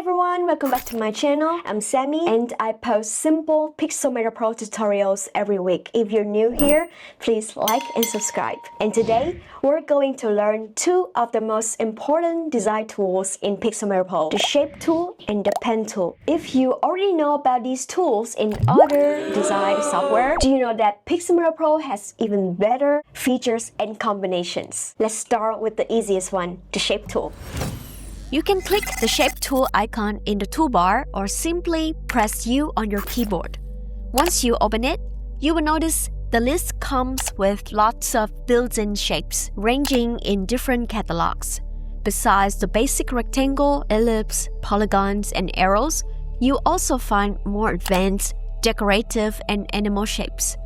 everyone, welcome back to my channel. I'm Sammy and I post simple Pixelmator Pro tutorials every week. If you're new here, please like and subscribe. And today, we're going to learn two of the most important design tools in Pixelmator Pro, the Shape tool and the Pen tool. If you already know about these tools in other design software, do you know that Pixelmator Pro has even better features and combinations? Let's start with the easiest one, the Shape tool. You can click the Shape tool icon in the toolbar or simply press U on your keyboard. Once you open it, you will notice the list comes with lots of built-in shapes ranging in different catalogs. Besides the basic rectangle, ellipse, polygons, and arrows, you also find more advanced, decorative, and animal shapes.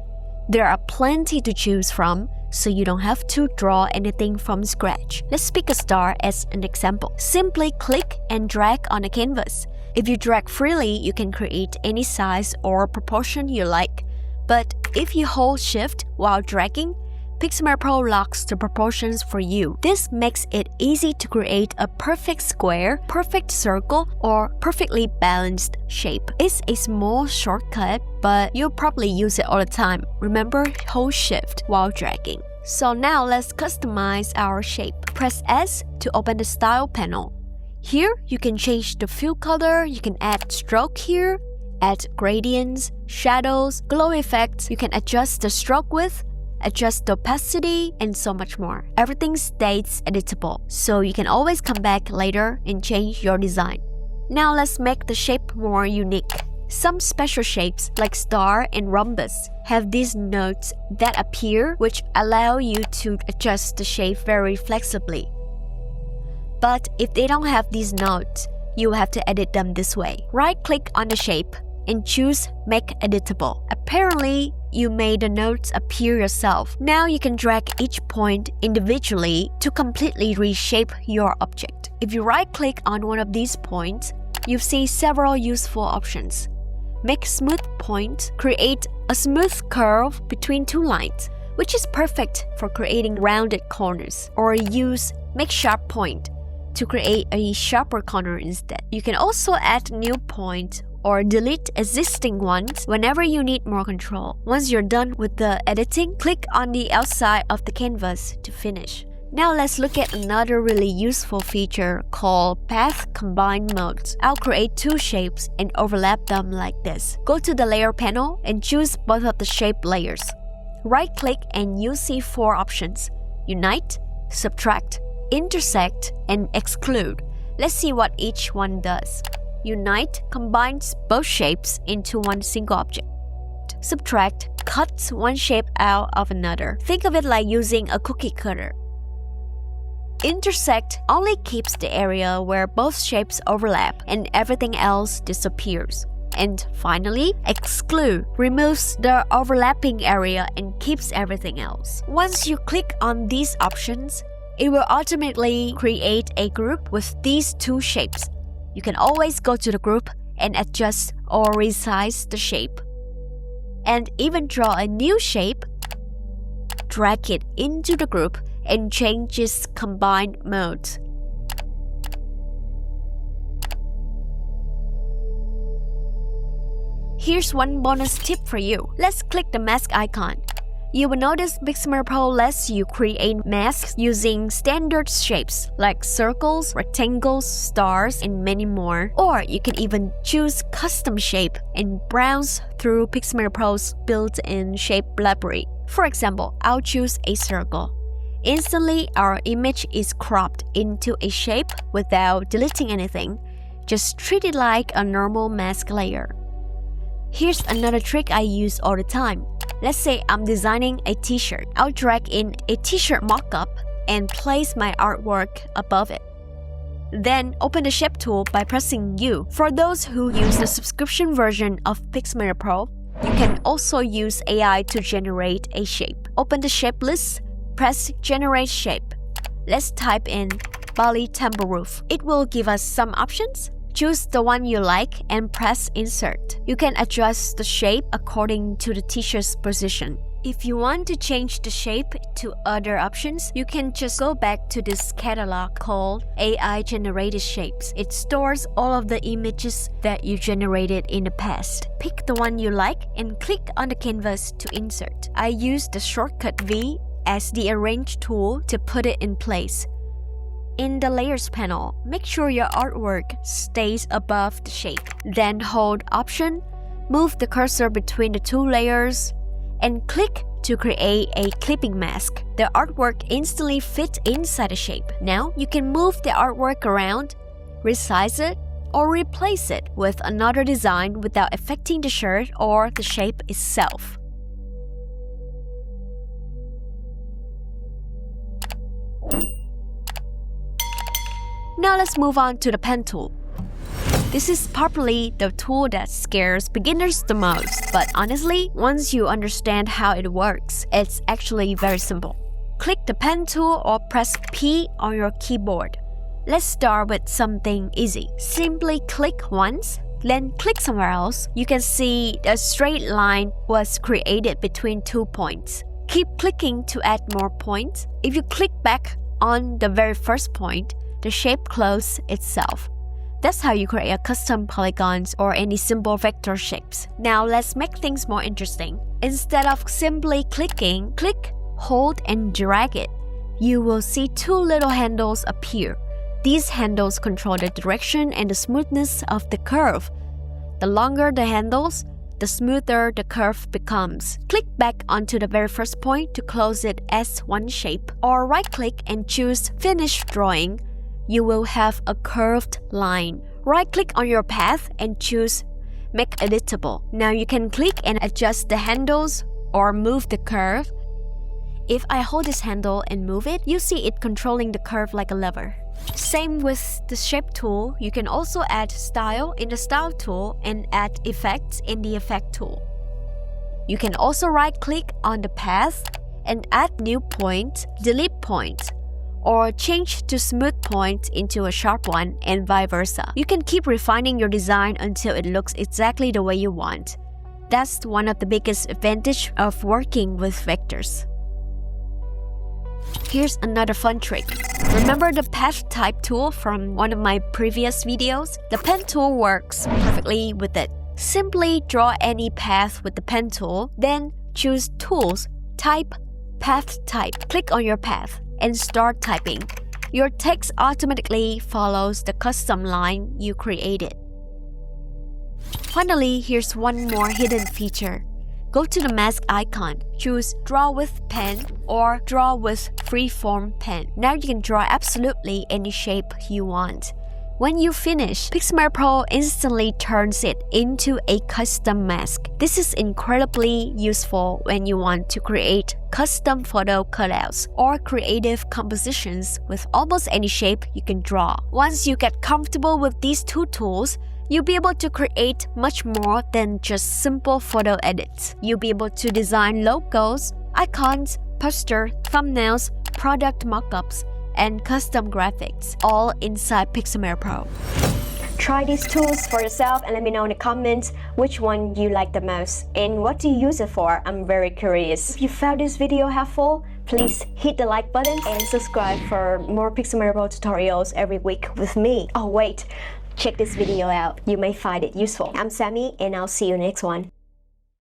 There are plenty to choose from, so you don't have to draw anything from scratch. Let's pick a star as an example. Simply click and drag on a canvas. If you drag freely, you can create any size or proportion you like. But if you hold Shift while dragging, Pixelmator Pro locks the proportions for you. This makes it easy to create a perfect square, perfect circle, or perfectly balanced shape. It's a small shortcut, but you'll probably use it all the time. Remember, hold Shift while dragging. So now let's customize our shape. Press S to open the Style panel. Here, you can change the fill color, you can add stroke here, add gradients, shadows, glow effects, you can adjust the stroke width, adjust the opacity, and so much more. Everything stays editable, so you can always come back later and change your design. Now let's make the shape more unique. Some special shapes like star and rhombus have these nodes that appear, which allow you to adjust the shape very flexibly. But if they don't have these nodes, you will have to edit them this way. Right-click on the shape and choose Make Editable. Apparently, you made the nodes appear yourself. Now you can drag each point individually to completely reshape your object. If you right-click on one of these points, you see several useful options. Make smooth point, create a smooth curve between two lines, which is perfect for creating rounded corners. Or use Make sharp point to create a sharper corner instead. You can also add new point or delete existing ones whenever you need more control. Once you're done with the editing, click on the outside of the canvas to finish. Now let's look at another really useful feature called Path Combine Mode. I'll create two shapes and overlap them like this. Go to the Layer panel and choose both of the shape layers. Right-click and you see four options: Unite, Subtract, Intersect, and Exclude. Let's see what each one does. Unite combines both shapes into one single object. Subtract cuts one shape out of another. Think of it like using a cookie cutter. Intersect only keeps the area where both shapes overlap and everything else disappears. And finally, Exclude removes the overlapping area and keeps everything else. Once you click on these options, it will automatically create a group with these two shapes. You can always go to the group and adjust or resize the shape. And even draw a new shape, drag it into the group, and change its combined mode. Here's one bonus tip for you. Let's click the mask icon. You will notice Pixelmator Pro lets you create masks using standard shapes like circles, rectangles, stars, and many more. Or you can even choose custom shape and browse through Pixelmator Pro's built-in shape library. For example, I'll choose a circle. Instantly, our image is cropped into a shape without deleting anything. Just treat it like a normal mask layer. Here's another trick I use all the time. Let's say I'm designing a t-shirt. I'll drag in a t-shirt mockup and place my artwork above it. Then open the Shape tool by pressing U. For those who use the subscription version of Pixelmator Pro, you can also use AI to generate a shape. Open the shape list, press Generate Shape. Let's type in Bali Temple Roof. It will give us some options. Choose the one you like and press Insert. You can adjust the shape according to the t-shirt's position. If you want to change the shape to other options, you can just go back to this catalog called AI Generated Shapes. It stores all of the images that you generated in the past. Pick the one you like and click on the canvas to insert. I use the shortcut V as the Arrange tool to put it in place. In the Layers panel, make sure your artwork stays above the shape. Then hold Option, move the cursor between the two layers, and click to create a clipping mask. The artwork instantly fits inside the shape. Now you can move the artwork around, resize it, or replace it with another design without affecting the shirt or the shape itself. Now let's move on to the pen tool. This is probably the tool that scares beginners the most, but honestly, once you understand how it works, it's actually very simple. Click the pen tool or press P on your keyboard. Let's start with something easy. Simply click once, then click somewhere else. You can see a straight line was created between 2 points. Keep clicking to add more points. If you click back on the very first point, the shape closes itself. That's how you create a custom polygons or any simple vector shapes. Now let's make things more interesting. Instead of simply clicking, click, hold, and drag it. You will see two little handles appear. These handles control the direction and the smoothness of the curve. The longer the handles, the smoother the curve becomes. Click back onto the very first point to close it as one shape, or right-click and choose Finish Drawing. You will have a curved line. Right-click on your path and choose Make Editable. Now you can click and adjust the handles or move the curve. If I hold this handle and move it, you see it controlling the curve like a lever. Same with the Shape tool, you can also add Style in the Style tool and add Effects in the Effect tool. You can also right-click on the path and add New Point, Delete Point, or change to smooth point into a sharp one, and vice versa. You can keep refining your design until it looks exactly the way you want. That's one of the biggest advantages of working with vectors. Here's another fun trick. Remember the Path Type tool from one of my previous videos? The pen tool works perfectly with it. Simply draw any path with the pen tool, then choose Tools, Type, Path Type. Click on your path and start typing. Your text automatically follows the custom line you created. Finally, here's one more hidden feature. Go to the mask icon, choose Draw with Pen or Draw with Freeform Pen. Now you can draw absolutely any shape you want. When you finish, Pixelmator Pro instantly turns it into a custom mask. This is incredibly useful when you want to create custom photo cutouts or creative compositions with almost any shape you can draw. Once you get comfortable with these two tools, you'll be able to create much more than just simple photo edits. You'll be able to design logos, icons, poster, thumbnails, product mockups, and custom graphics, all inside Pixelmator Pro. Try these tools for yourself and let me know in the comments which one you like the most and what do you use it for. I'm very curious. If you found this video helpful, please hit the like button and subscribe for more Pixelmator Pro tutorials every week with me. Oh wait, check this video out. You may find it useful. I'm Sammy and I'll see you next one.